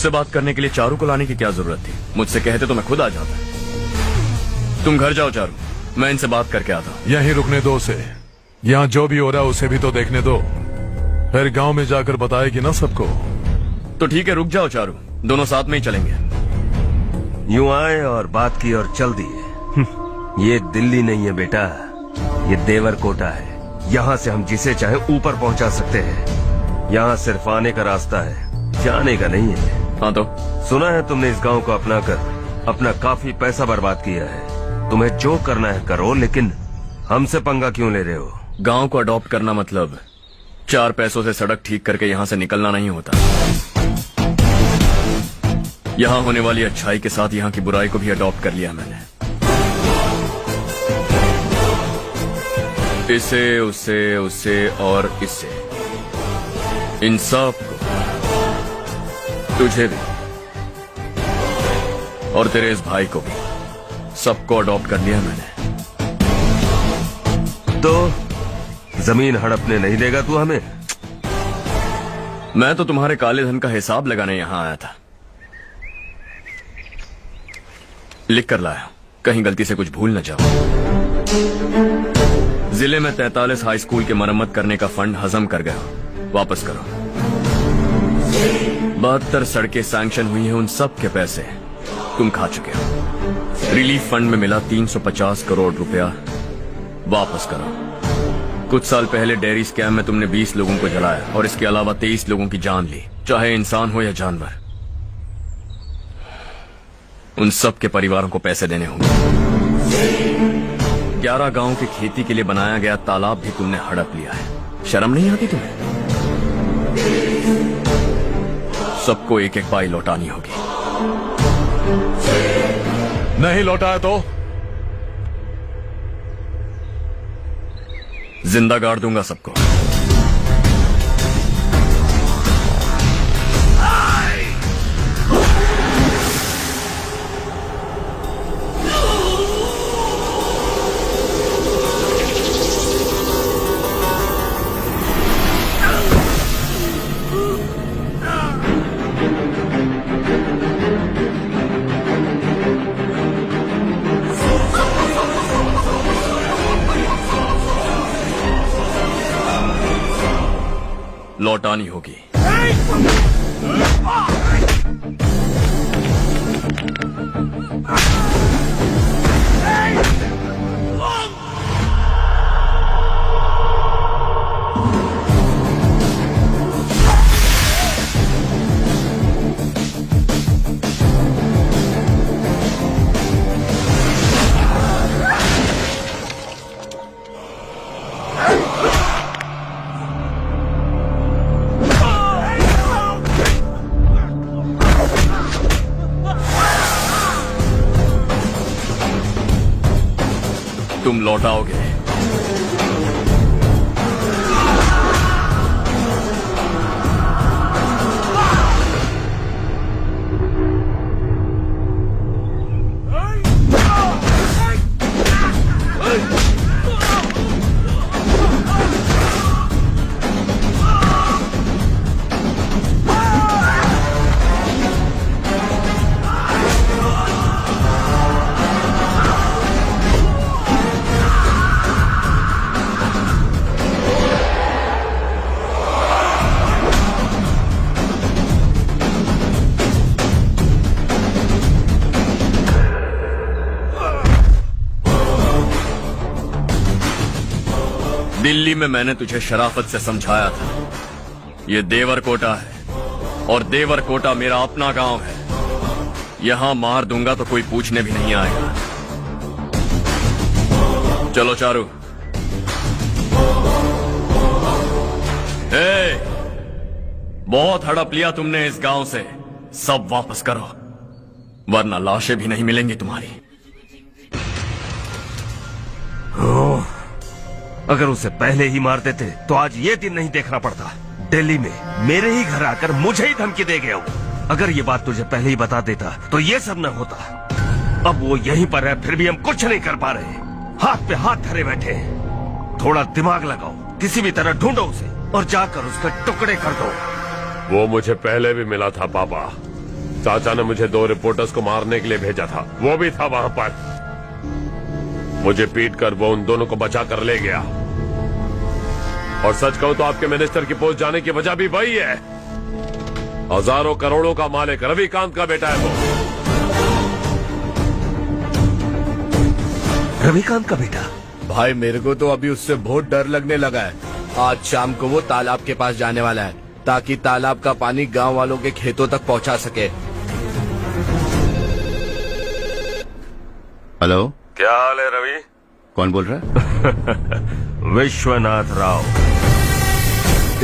मुझसे बात करने के लिए चारू को लाने की क्या जरूरत थी? मुझसे कहते तो मैं खुद आ जाता। तुम घर जाओ चारू, मैं इनसे बात करके आता हूँ। यहीं रुकने दो उसे। यहाँ जो भी हो रहा है उसे भी तो देखने दो, फिर गांव में जाकर बताएगी ना सबको। तो ठीक है, रुक जाओ चारू, दोनों साथ में ही चलेंगे। यूं आए और बात की और चल दिए। ये दिल्ली नहीं है बेटा, ये देवरकोटा है। यहाँ से हम जिसे चाहे ऊपर पहुँचा सकते हैं। यहाँ सिर्फ आने का रास्ता है, जाने का नहीं है। हाँ तो सुना है तुमने इस गांव को अपना कर अपना काफी पैसा बर्बाद किया है। तुम्हें जो करना है करो, लेकिन हमसे पंगा क्यों ले रहे हो? गांव को अडॉप्ट करना मतलब 4 पैसों से सड़क ठीक करके यहाँ से निकलना नहीं होता। यहाँ होने वाली अच्छाई के साथ यहाँ की बुराई को भी अडॉप्ट कर लिया मैंने। इसे, उसे, उसे और इससे, इन सब को, तुझे भी और तेरे इस भाई को भी, सबको अडॉप्ट कर लिया मैंने। तो जमीन हड़पने नहीं देगा तू हमें? मैं तो तुम्हारे काले धन का हिसाब लगाने यहाँ आया था। लिख कर लाया, कहीं गलती से कुछ भूल न जाओ। जिले में 43 हाई स्कूल के मरम्मत करने का फंड हजम कर गया, वापस करो। 72 सड़कें सैंक्शन हुई हैं, उन सब के पैसे तुम खा चुके हो। रिलीफ फंड में मिला 350 करोड़ रुपया, वापस करो। कुछ साल पहले डेयरी स्कैम में तुमने 20 लोगों को जलाया और इसके अलावा 23 लोगों की जान ली, चाहे इंसान हो या जानवर। उन सब के परिवारों को पैसे देने होंगे। 11 गांव की खेती के लिए बनाया गया तालाब भी तुमने हड़प लिया है। शर्म नहीं आती तुम्हें? सबको एक एक पाई लौटानी होगी। नहीं लौटाया तो जिंदा गाड़ दूंगा सबको। लौटानी होगी। तुम लौटाओगे। दिल्ली में मैंने तुझे शराफत से समझाया था, ये देवरकोटा है और देवरकोटा मेरा अपना गांव है। यहां मार दूंगा तो कोई पूछने भी नहीं आएगा। चलो चारू। बहुत हड़प लिया तुमने इस गांव से, सब वापस करो, वरना लाशें भी नहीं मिलेंगी तुम्हारी। अगर उसे पहले ही मार देते तो आज ये दिन नहीं देखना पड़ता। दिल्ली में मेरे ही घर आकर मुझे ही धमकी दे गया वो। अगर ये बात तुझे पहले ही बता देता तो ये सब न होता। अब वो यहीं पर है, फिर भी हम कुछ नहीं कर पा रहे। हाथ पे हाथ धरे बैठे हैं। थोड़ा दिमाग लगाओ, किसी भी तरह ढूंढो उसे और जाकर उसके टुकड़े कर दो। वो मुझे पहले भी मिला था पापा, चाचा ने मुझे 2 रिपोर्टर्स को मारने के लिए भेजा था, वो भी था वहां पर। मुझे पीट कर वो उन दोनों को बचा कर ले गया। और सच कहूं तो आपके मिनिस्टर की पोस्ट जाने की वजह भी वही है। हजारों करोड़ों का मालिक रविकांत का बेटा है वो। रविकांत का बेटा? भाई मेरे को तो अभी उससे बहुत डर लगने लगा है। आज शाम को वो तालाब के पास जाने वाला है ताकि तालाब का पानी गांव वालों के खेतों तक पहुंचा सके। हेलो, क्या हाल है रवि? कौन बोल रहा है? विश्वनाथ राव।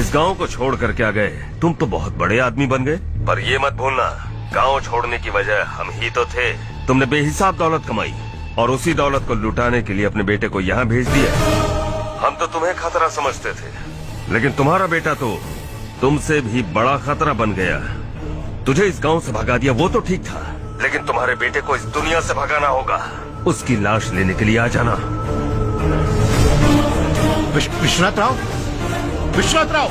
इस गांव को छोड़ कर क्या गए? तुम तो बहुत बड़े आदमी बन गए, पर ये मत भूलना गांव छोड़ने की वजह हम ही तो थे। तुमने बेहिसाब दौलत कमाई और उसी दौलत को लुटाने के लिए अपने बेटे को यहाँ भेज दिया। हम तो तुम्हें खतरा समझते थे, लेकिन तुम्हारा बेटा तो तुमसे भी बड़ा खतरा बन गया। तुझे इस गांव से भगा दिया वो तो ठीक था, लेकिन तुम्हारे बेटे को इस दुनिया से भगाना होगा। उसकी लाश लेने के लिए आ जाना। विश्वनाथ राव, विश्वनाथ राव।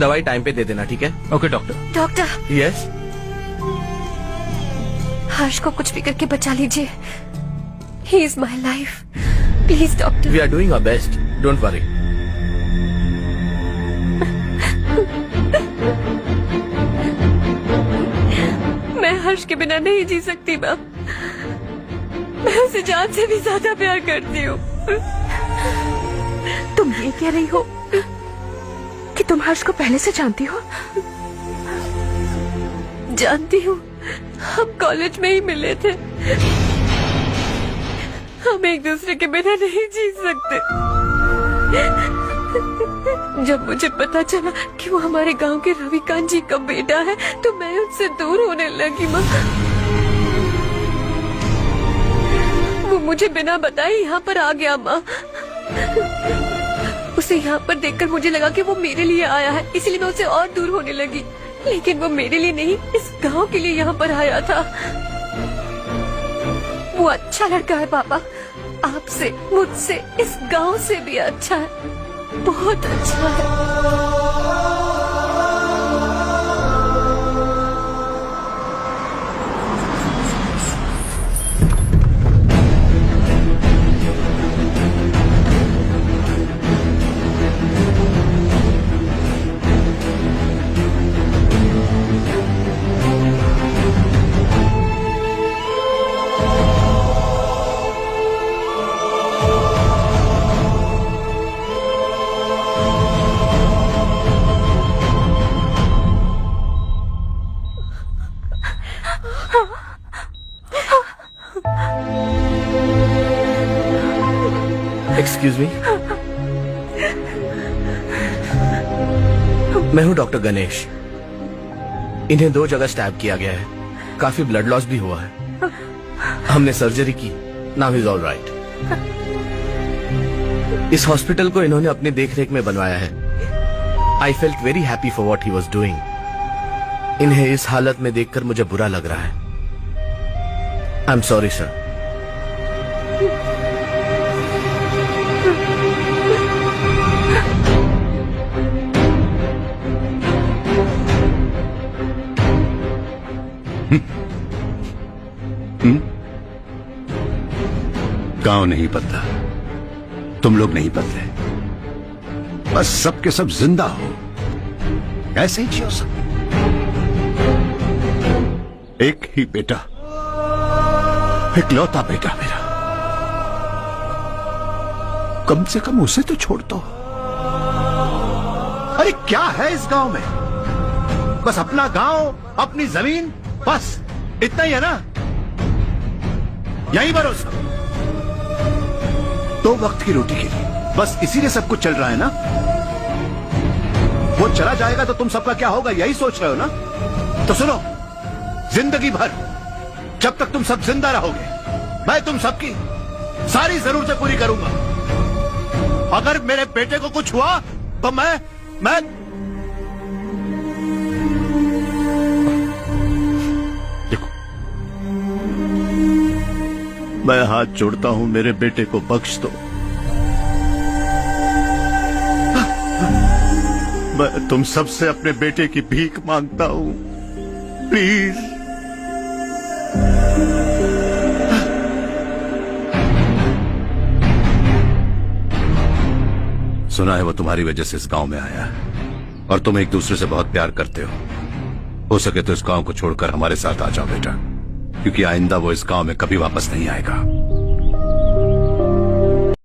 दवाई टाइम पे दे देना, ठीक है? Okay doctor. Doctor, yes. Harsh को कुछ भी करके बचा लीजिए। He is my life, please doctor. We are doing our best, don't worry. मैं हर्ष के बिना नहीं जी सकती मैम। मैं उसे जान से भी ज्यादा प्यार करती हूँ। तुम ये कह रही हो कि तुम हर्ष को पहले से जानती हो? जानती हूँ, हम कॉलेज में ही मिले थे। हम एक दूसरे के बिना नहीं जी सकते। जब मुझे पता चला कि वो हमारे गांव के रविकांत जी का बेटा है तो मैं उनसे दूर होने लगी माँ। वो मुझे बिना बताए यहाँ पर आ गया माँ। उसे यहाँ पर देखकर मुझे लगा कि वो मेरे लिए आया है, इसलिए मैं उससे और दूर होने लगी। लेकिन वो मेरे लिए नहीं, इस गांव के लिए यहाँ पर आया था। वो अच्छा लड़का है पापा, आपसे, मुझसे, इस गांव से भी अच्छा है, बहुत अच्छा है। एक्सक्यूज मी, मैं हूं डॉक्टर गणेश। इन्हें 2 जगह स्टैब किया गया है, काफी ब्लड लॉस भी हुआ है। हमने सर्जरी की, नाउ इज ऑल राइट। इस हॉस्पिटल को इन्होंने अपनी देखरेख में बनवाया है। I felt very happy for what he was doing. इन्हें इस हालत में देखकर मुझे बुरा लग रहा है। I am sorry sir. गांव नहीं बदला, तुम लोग नहीं बदले, बस सबके सब जिंदा हो, ऐसे ही जियो सब। एक ही बेटा, इकलौता बेटा मेरा, कम से कम उसे तो छोड़ दो। अरे क्या है इस गांव में? बस अपना गांव, अपनी जमीन, बस इतना ही है ना? यही भरोसा, 2 वक्त की रोटी के लिए, बस इसीलिए सब कुछ चल रहा है ना? वो चला जाएगा तो तुम सबका क्या होगा, यही सोच रहे हो ना? तो सुनो, जिंदगी भर जब तक तुम सब जिंदा रहोगे, मैं तुम सबकी सारी जरूरतें पूरी करूंगा। अगर मेरे बेटे को कुछ हुआ तो मैं देखो, मैं हाथ जोड़ता हूं, मेरे बेटे को बख्श दो। मैं तुम सबसे अपने बेटे की भीख मांगता हूं, प्लीज। सुना है वो तुम्हारी वजह से इस गांव में आया है और तुम एक दूसरे से बहुत प्यार करते हो सके तो इस गांव को छोड़कर हमारे साथ आ जाओ बेटा, क्योंकि आइंदा वो इस गांव में कभी वापस नहीं आएगा।